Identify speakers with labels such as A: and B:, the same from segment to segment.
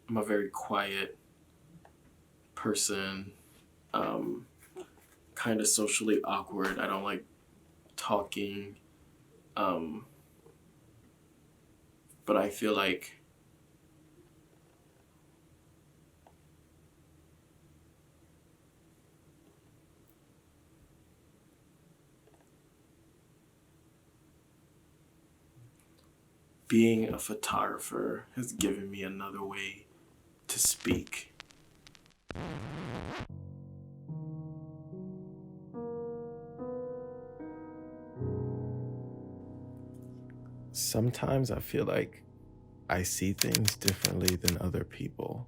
A: I'm a very quiet person, um, kind of socially awkward. I don't like talking, um, but I feel like being a photographer has given me another way to speak. Sometimes I feel like I see things differently than other people.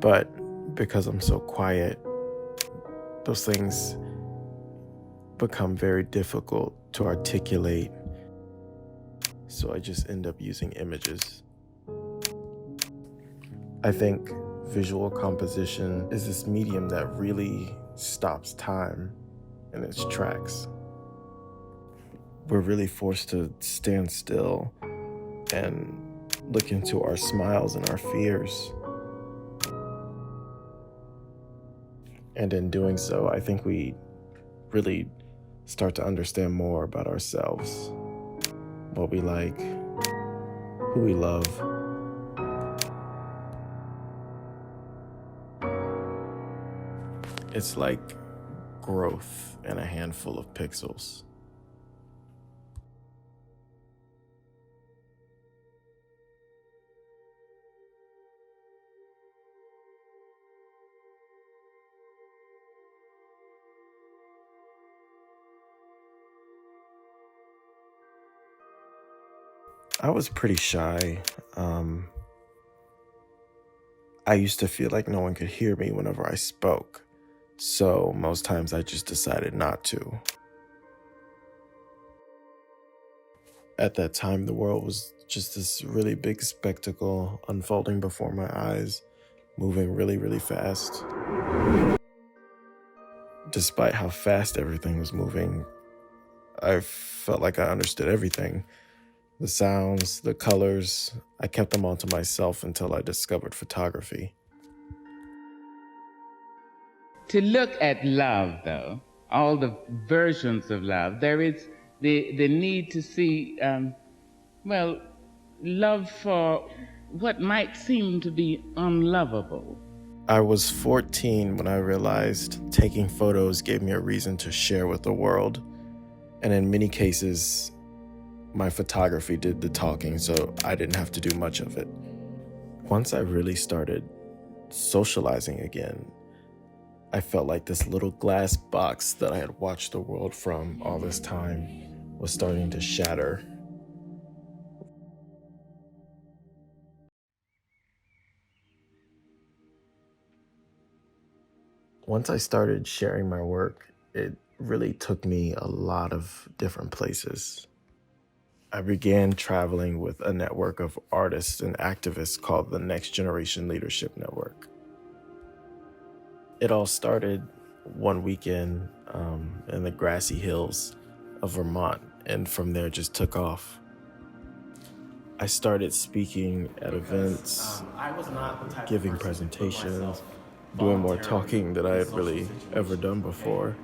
A: But because I'm so quiet, those things become very difficult to articulate. So I just end up using images. I think visual composition is this medium that really stops time in its tracks. We're really forced to stand still and look into our smiles and our fears. And in doing so, I think we really start to understand more about ourselves, what we like, who we love. It's like growth in a handful of pixels. I was pretty shy. I used to feel like no one could hear me whenever I spoke, so most times I just decided not to. At that time, the world was just this really big spectacle unfolding before my eyes, moving really, really fast. Despite how fast everything was moving, I felt like I understood everything. The sounds, the colors, I kept them all to myself until I discovered photography.
B: To look at love, though, all the versions of love, there is the need to see, well, love for what might seem to be unlovable.
A: I was 14 when I realized taking photos gave me a reason to share with the world. And in many cases, my photography did the talking, so I didn't have to do much of it. Once I really started socializing again, I felt like this little glass box that I had watched the world from all this time was starting to shatter. Once I started sharing my work, it really took me a lot of different places. I began traveling with a network of artists and activists called the Next Generation Leadership Network. It all started one weekend in the grassy hills of Vermont, and from there just took off. I started speaking at events, giving presentations, doing more talking than I had really ever done before.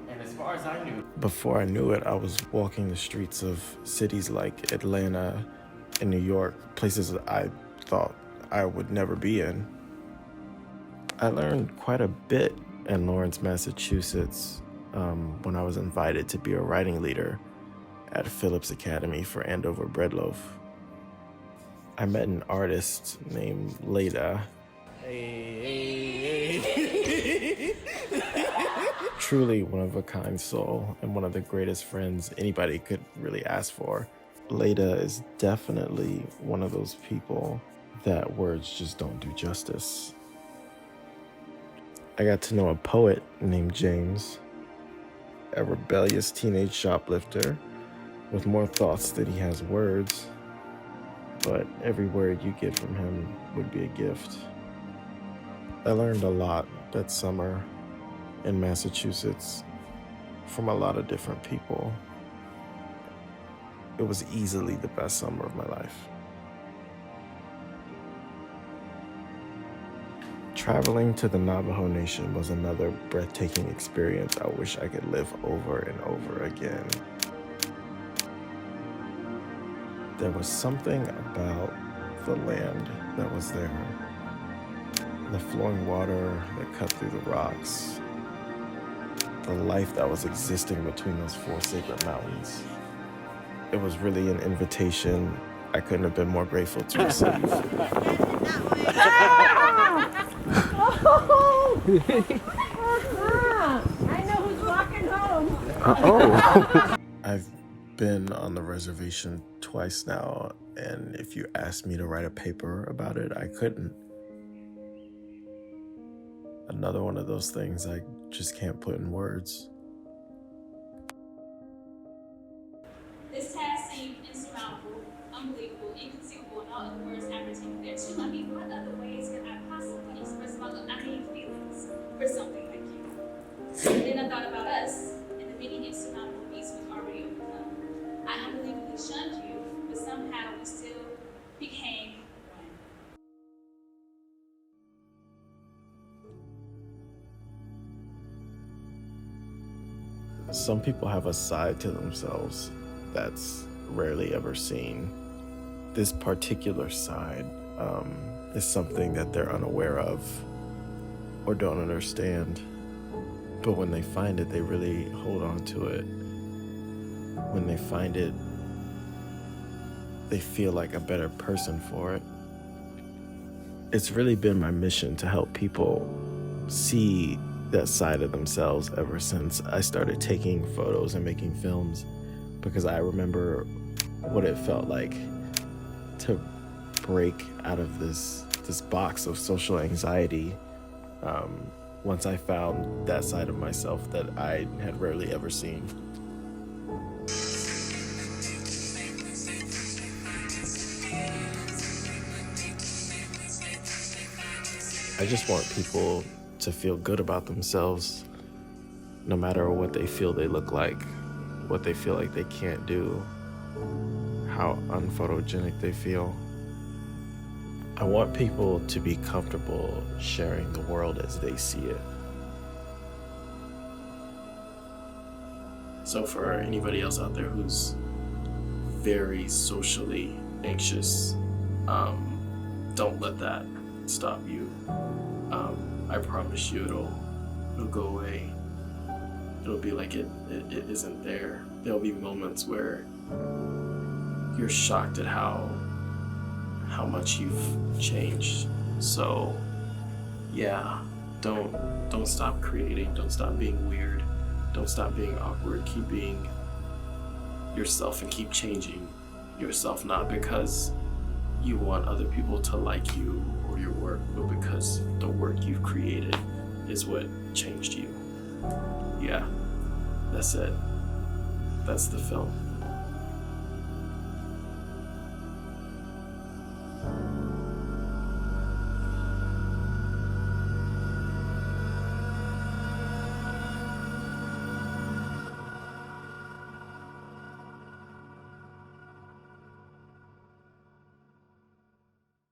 A: Before I knew it, I was walking the streets of cities like Atlanta and New York, places that I thought I would never be in. I learned quite a bit in Lawrence, Massachusetts, when I was invited to be a writing leader at Phillips Academy for Andover Breadloaf. I met an artist named Leda. Truly one of a kind soul and one of the greatest friends anybody could really ask for. Leda is definitely one of those people that words just don't do justice. I got to know a poet named James, a rebellious teenage shoplifter with more thoughts than he has words, but every word you get from him would be a gift. I learned a lot that summer in Massachusetts from a lot of different people. It was easily the best summer of my life. Traveling to the Navajo Nation was another breathtaking experience I wish I could live over and over again. There was something about the land that was there. The flowing water that cut through the rocks. The life that was existing between those four sacred mountains. It was really an invitation I couldn't have been more grateful to receive.
C: I know who's walking home.
A: Oh. I've been on the reservation twice now, and if you asked me to write a paper about it, I couldn't. Another one of those things I just can't put in words.
D: This task seemed insurmountable, unbelievable, inconceivable, and all other words appertaining thereto. I mean, what other ways could I possibly express my feelings for something like you? And then I thought about us and the many insurmountable feats we've already overcome. I unbelievably shunned you, but somehow we still became one.
A: Some people have a side to themselves that's rarely ever seen. This particular side is something that they're unaware of or don't understand. But when they find it, they really hold on to it. When they find it, they feel like a better person for it. It's really been my mission to help people see that side of themselves ever since I started taking photos and making films, because I remember what it felt like to break out of this box of social anxiety once I found that side of myself that I had rarely ever seen. I just want people to feel good about themselves, no matter what they feel they look like, what they feel like they can't do, how unphotogenic they feel. I want people to be comfortable sharing the world as they see it. So for anybody else out there who's very socially anxious, don't let that stop you. I promise you it'll go away. It'll be like it isn't there. There'll be moments where you're shocked at how much you've changed. So yeah, don't stop creating, don't stop being weird, don't stop being awkward, keep being yourself and keep changing yourself, not because you want other people to like you or your work, but because the work you've created is what changed you. Yeah, that's it. That's the film.